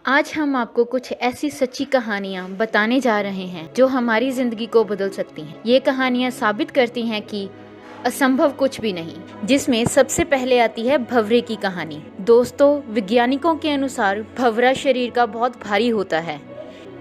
आज हम आपको कुछ ऐसी सच्ची कहानियाँ बताने जा रहे हैं जो हमारी जिंदगी को बदल सकती हैं। ये कहानियाँ साबित करती हैं कि असंभव कुछ भी नहीं। जिसमें सबसे पहले आती है भंवरे की कहानी। दोस्तों, वैज्ञानिकों के अनुसार भंवरा शरीर का बहुत भारी होता है,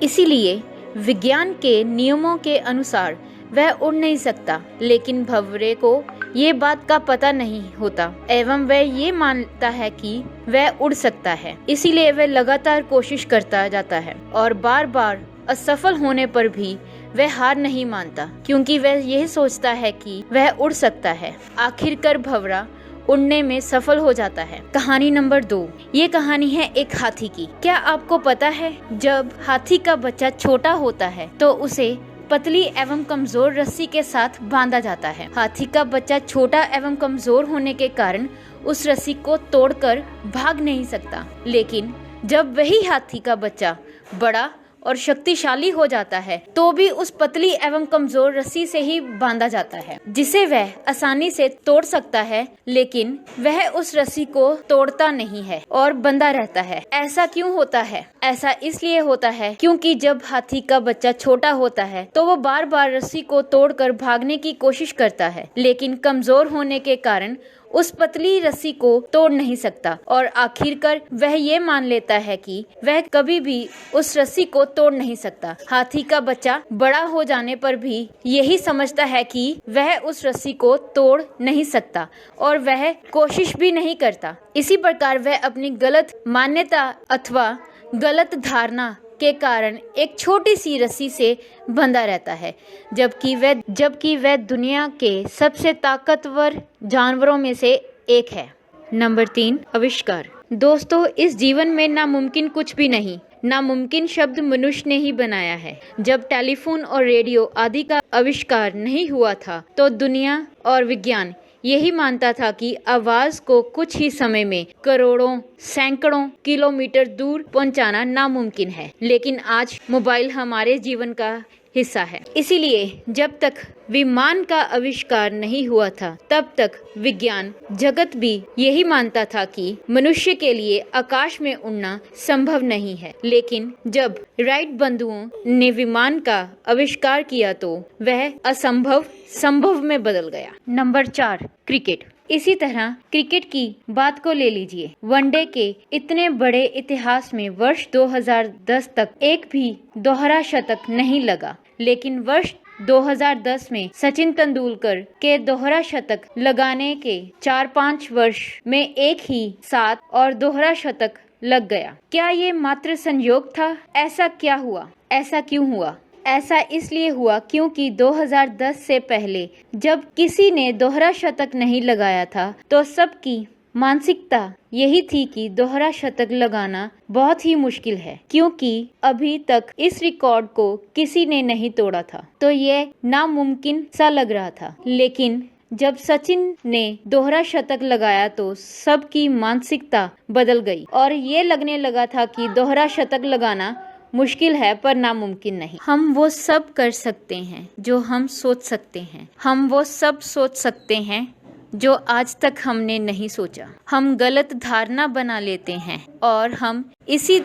इसीलिए विज्ञान के नियमों के अनुसार वह उड़ नहीं सकता। लेकिन भंवरे को ये बात का पता नहीं होता एवं वह ये मानता है कि वह उड़ सकता है। इसीलिए वह लगातार कोशिश करता जाता है और बार बार असफल होने पर भी वह हार नहीं मानता, क्योंकि वह यह सोचता है कि वह उड़ सकता है। आखिरकार भंवरा उड़ने में सफल हो जाता है। कहानी नंबर 2। ये कहानी है एक हाथी की। क्या आपको पता है, जब हाथी का बच्चा छोटा होता है तो उसे पतली एवं कमजोर रस्सी के साथ बांधा जाता है। हाथी का बच्चा छोटा एवं कमजोर होने के कारण उस रस्सी को तोड़कर भाग नहीं सकता। लेकिन जब वही हाथी का बच्चा बड़ा और शक्तिशाली हो जाता है तो भी उस पतली एवं कमजोर रस्सी से ही बांधा जाता है, जिसे वह आसानी से तोड़ सकता है। लेकिन वह उस रस्सी को तोड़ता नहीं है और बंधा रहता है। ऐसा क्यों होता है? ऐसा इसलिए होता है क्योंकि जब हाथी का बच्चा छोटा होता है तो वो बार बार रस्सी को तोड़कर भागने की कोशिश करता है, लेकिन कमजोर होने के कारण उस पतली रस्सी को तोड़ नहीं सकता और आखिरकार वह ये मान लेता है कि वह कभी भी उस रस्सी को तोड़ नहीं सकता। हाथी का बच्चा बड़ा हो जाने पर भी यही समझता है कि वह उस रस्सी को तोड़ नहीं सकता और वह कोशिश भी नहीं करता। इसी प्रकार वह अपनी गलत मान्यता अथवा गलत धारणा के कारण एक छोटी सी रस्सी से बंधा रहता है, जबकि वह दुनिया के सबसे ताकतवर जानवरों में से एक है। नंबर 3, आविष्कार। दोस्तों, इस जीवन में नामुमकिन कुछ भी नहीं। नामुमकिन शब्द मनुष्य ने ही बनाया है। जब टेलीफोन और रेडियो आदि का आविष्कार नहीं हुआ था तो दुनिया और विज्ञान यही मानता था कि आवाज को कुछ ही समय में करोड़ों सैकड़ों किलोमीटर दूर पहुंचाना नामुमकिन है। लेकिन आज मोबाइल हमारे जीवन का हिस्सा है। इसीलिए जब तक विमान का आविष्कार नहीं हुआ था तब तक विज्ञान जगत भी यही मानता था कि मनुष्य के लिए आकाश में उड़ना संभव नहीं है। लेकिन जब राइट बंधुओं ने विमान का आविष्कार किया तो वह असंभव संभव में बदल गया। Number 4, cricket. इसी तरह क्रिकेट की बात को ले लीजिए। वनडे के इतने बड़े इतिहास में वर्ष 2010 तक एक भी दोहरा शतक नहीं लगा, लेकिन वर्ष 2010 में सचिन तेंदुलकर के दोहरा शतक लगाने के 4-5 वर्ष में एक ही साथ और दोहरा शतक लग गया। क्या ये मात्र संयोग था? ऐसा क्या हुआ? ऐसा क्यों हुआ? ऐसा इसलिए हुआ क्योंकि 2010 से पहले जब किसी ने दोहरा शतक नहीं लगाया था तो सबकी मानसिकता यही थी कि दोहरा शतक लगाना बहुत ही मुश्किल है, क्योंकि अभी तक इस रिकॉर्ड को किसी ने नहीं तोड़ा था, तो ये नामुमकिन सा लग रहा था। लेकिन जब सचिन ने दोहरा शतक लगाया तो सबकी मानसिकता बदल गई और ये लगने लगा था कि दोहरा शतक लगाना मुश्किल है पर नामुमकिन नहीं। हम वो सब कर सकते हैं जो हम सोच सकते हैं। हम वो सब सोच सकते हैं जो आज तक हमने नहीं सोचा। हम गलत धारणा बना लेते हैं और हम इसी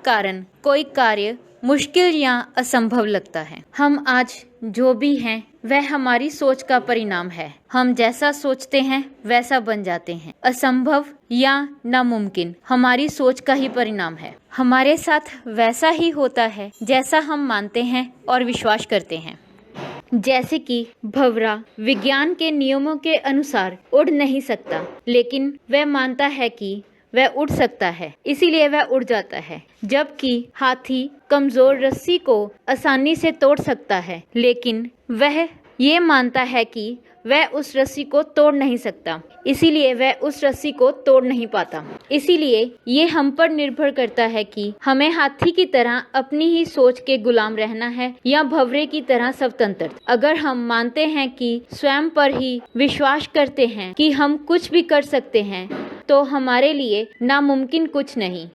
कारण कोई कार्य मुश्किल या असंभव लगता है। हम आज जो भी हैं वह हमारी सोच का परिणाम है। हम जैसा सोचते हैं वैसा बन जाते हैं। असंभव या नामुमकिन हमारी सोच का ही परिणाम है। हमारे साथ वैसा ही होता है जैसा हम मानते हैं और विश्वास करते हैं। जैसे कि भंवरा विज्ञान के नियमों के अनुसार उड़ नहीं सकता, लेकिन वह मानता है कि वह उड़ सकता है, इसीलिए वह उड़ जाता है। जबकि हाथी कमजोर रस्सी को आसानी से तोड़ सकता है, लेकिन वह ये मानता है कि वह उस रस्सी को तोड़ नहीं सकता, इसीलिए वह उस रस्सी को तोड़ नहीं पाता। इसीलिए ये हम पर निर्भर करता है कि हमें हाथी की तरह अपनी ही सोच के गुलाम रहना है या भंवरे की तरह स्वतंत्र। अगर हम मानते हैं कि स्वयं पर ही विश्वास करते हैं कि हम कुछ भी कर सकते हैं तो हमारे लिए नामुमकिन कुछ नहीं।